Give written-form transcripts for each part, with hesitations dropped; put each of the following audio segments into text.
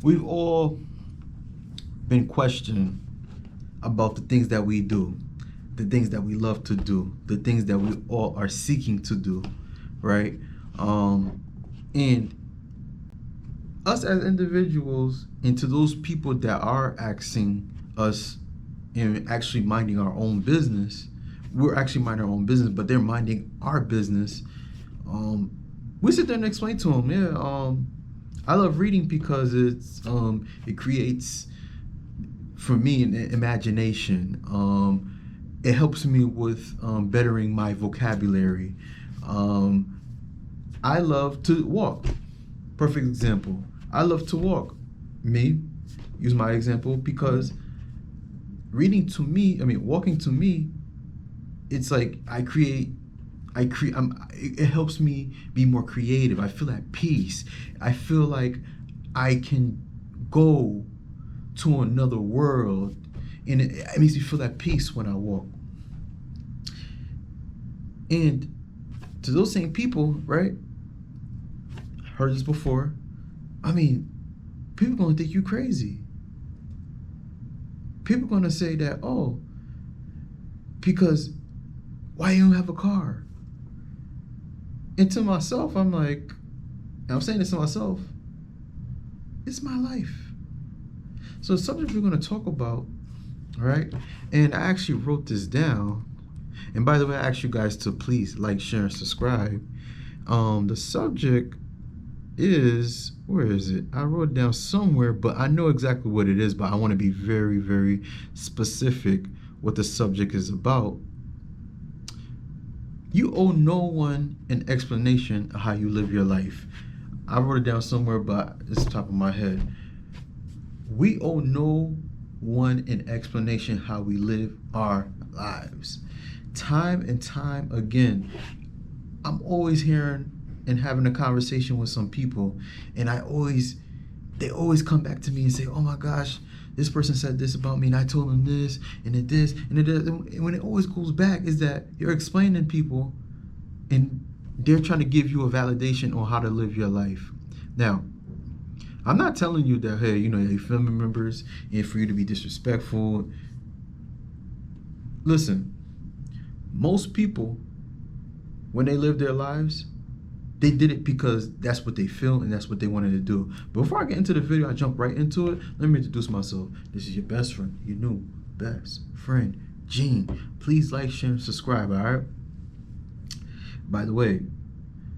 We've all been questioned about the things that we do, the things that we love to do, the things that we all are seeking to do, right? And us as individuals, and to those people that are asking us and actually minding our own business, we're actually minding our own business, but they're minding our business. We sit there and explain to them, I love reading because it creates for me an imagination. It helps me with bettering my vocabulary. I love to walk. Perfect example. I love to walk. Me, use my example because walking to me, it's like it helps me be more creative. I feel at peace. I feel like I can go to another world, and it makes me feel at peace when I walk. And to those same people, right? Heard this before. I mean, people gonna think you crazy. People gonna say that, oh, because why you don't have a car? And to myself, I'm like, and I'm saying this to myself, it's my life. So the subject we're gonna talk about, right? And I actually wrote this down. And by the way, I ask you guys to please like, share, and subscribe. The subject is, where is it? I wrote it down somewhere, but I know exactly what it is, but I want to be very, very specific what the subject is about. You owe no one an explanation of how you live your life. I wrote it down somewhere, but it's the top of my head. We owe no one an explanation how we live our lives. Time and time again, I'm always hearing and having a conversation with some people, and they always come back to me and say, oh my gosh, this person said this about me, and I told them this and it this and it. And when it always goes back is that you're explaining people and they're trying to give you a validation on how to live your life. Now, I'm not telling you that, hey, your family members, and for you to be disrespectful. Listen, most people, when they live their lives, they did it because that's what they feel and that's what they wanted to do. Before I get into the video, I jump right into it. Let me introduce myself. This is your best friend, your new best friend, Gene. Please like, share, and subscribe, all right? By the way,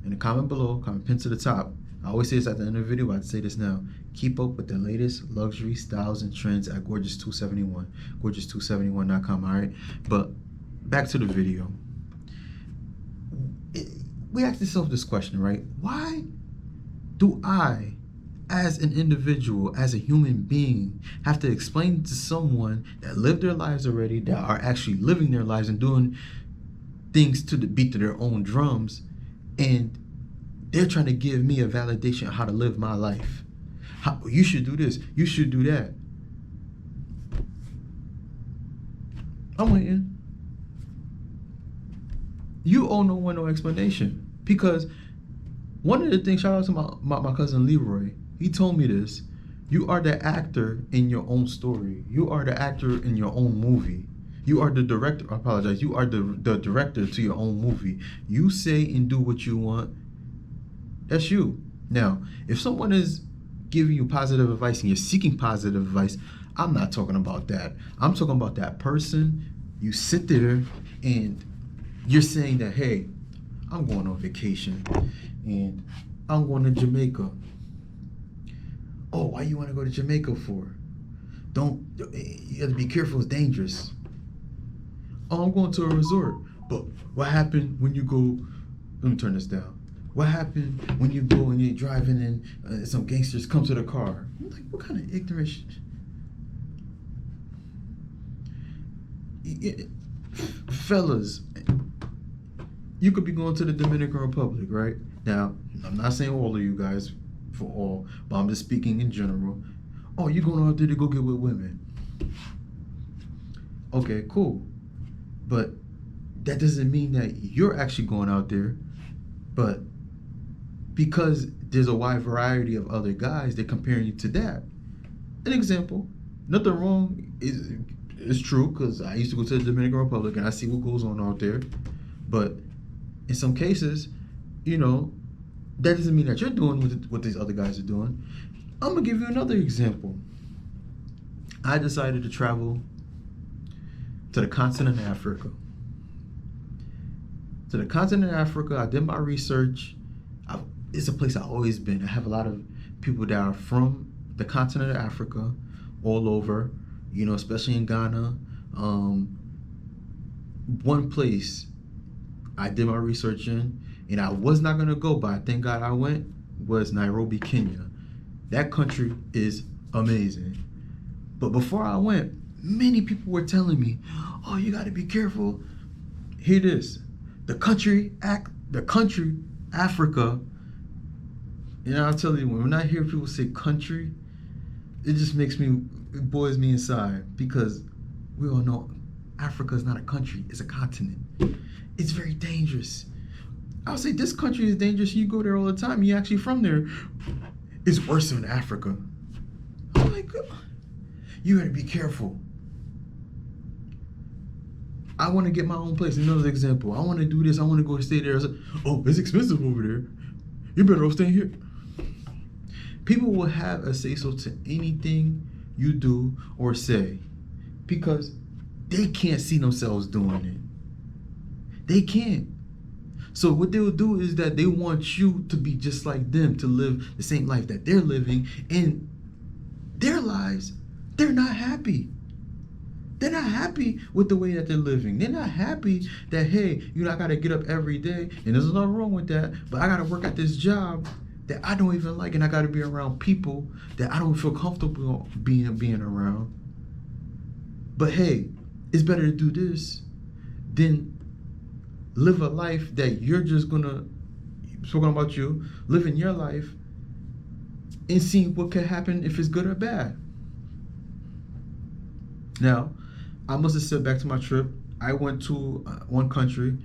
in the comment below, comment pin to the top. I always say this at the end of the video, but I'd say this now. Keep up with the latest luxury styles and trends at Gorgeous271, gorgeous271.com, all right? But back to the video. We ask ourselves this question, right? Why do I, as an individual, as a human being, have to explain to someone that lived their lives already, that are actually living their lives and doing things to the beat of their own drums, and they're trying to give me a validation of how to live my life? You should do this, you should do that. I'm waiting. You owe no one no explanation. Because one of the things, shout out to my cousin Leroy, he told me this. You are the actor in your own story. You are the actor in your own movie. You are the director, I apologize, you are the director to your own movie. You say and do what you want. That's you. Now, if someone is giving you positive advice and you're seeking positive advice, I'm not talking about that. I'm talking about that person. You sit there and you're saying that, hey, I'm going on vacation and I'm going to Jamaica. Oh, why you want to go to Jamaica for? You have to be careful, it's dangerous. Oh, I'm going to a resort. But what happened when you go, let me turn this down. What happened when you go and you're driving and some gangsters come to the car? I'm like, what kind of ignorant fellas, you could be going to the Dominican Republic, right? Now, I'm not saying all of you guys for all, but I'm just speaking in general. Oh, you're going out there to go get with women. Okay, cool. But that doesn't mean that you're actually going out there. But because there's a wide variety of other guys, they're comparing you to that. an example. Nothing wrong is true because I used to go to the Dominican Republic and I see what goes on out there. But in some cases, you know, that doesn't mean that you're doing what these other guys are doing. I'm gonna give you another example. I decided to travel to the continent of Africa. To the continent of Africa, I did my research. It's a place I've always been. I have a lot of people that are from the continent of Africa, all over, you know, especially in Ghana. One place I did my research in, and I was not gonna go, but thank God I went, was Nairobi, Kenya. That country is amazing. But before I went, many people were telling me, "Oh, you gotta be careful." Hear this: the country, Africa. And I'll tell you, when I hear people say country, it just it boils me inside, because we all know Africa is not a country, it's a continent. It's very dangerous. I'll say this country is dangerous. You go there all the time. You're actually from there. It's worse than Africa. Oh my God. You gotta be careful. I want to get my own place. Another example. I want to do this. I want to go stay there. Oh, it's expensive over there. You better off staying here. People will have a say-so to anything you do or say because they can't see themselves doing it. They can't. So what they'll do is that they want you to be just like them, to live the same life that they're living. In their lives, they're not happy. They're not happy with the way that they're living. They're not happy that, hey, you know, I got to get up every day, and there's nothing wrong with that, but I got to work at this job that I don't even like, and I got to be around people that I don't feel comfortable being around. But hey, it's better to do this than live a life that you're just gonna, talking about you, living your life and seeing what could happen if it's good or bad. Now, I must have said back to my trip, I went to one country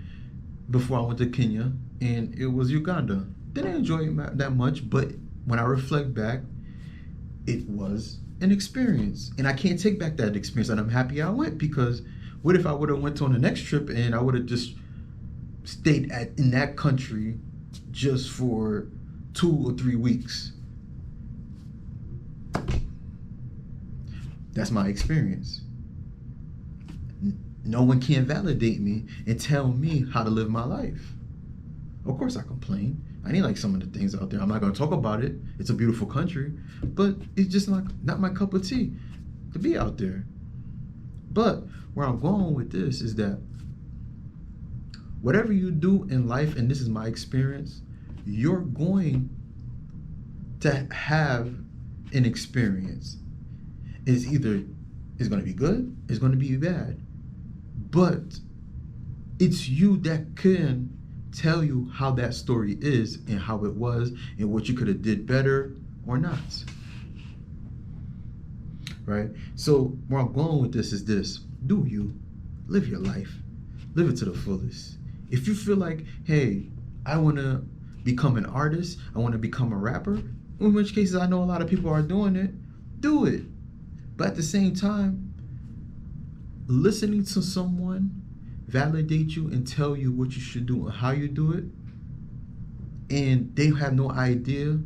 before I went to Kenya, and it was Uganda. Didn't enjoy it that much, but when I reflect back, it was an experience. And I can't take back that experience, and I'm happy I went, because what if I would have went on the next trip and I would have just stayed in that country just for 2 or 3 weeks? That's my experience. No one can validate me and tell me how to live my life. Of course I complain. I didn't like some of the things out there. I'm not going to talk about it. It's a beautiful country, but it's just not my cup of tea to be out there. But where I'm going with this is that whatever you do in life, and this is my experience, you're going to have an experience. It's going to be good, it's going to be bad. But it's you that can tell you how that story is and how it was and what you could have did better or not. Right? So where I'm going with this is this: do you live your life, live it to the fullest. If you feel like, hey, I want to become an artist, I want to become a rapper, in which cases I know a lot of people are doing it, do it. But at the same time, listening to someone validate you and tell you what you should do and how you do it, and they have no idea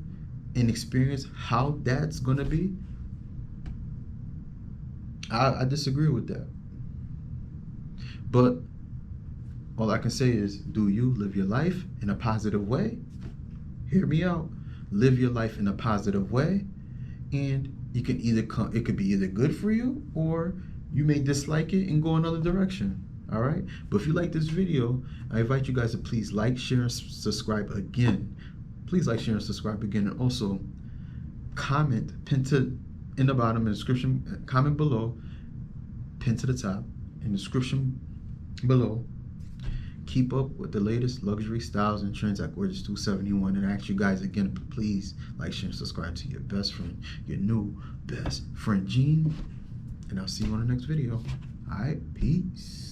and experience how that's going to be, I disagree with that. But all I can say is, do you live your life in a positive way? Hear me out. Live your life in a positive way, and you can it could be either good for you, or you may dislike it and go another direction. All right. But if you like this video, I invite you guys to please like, share, and subscribe again. Please like, share, and subscribe again, and also comment, pin to in the bottom in the description, comment below, pin to the top in the description below. Keep up with the latest luxury styles and trends at Gorgeous 271. And I ask you guys again, please like, share, and subscribe to your best friend, your new best friend, Gene. And I'll see you on the next video. All right, peace.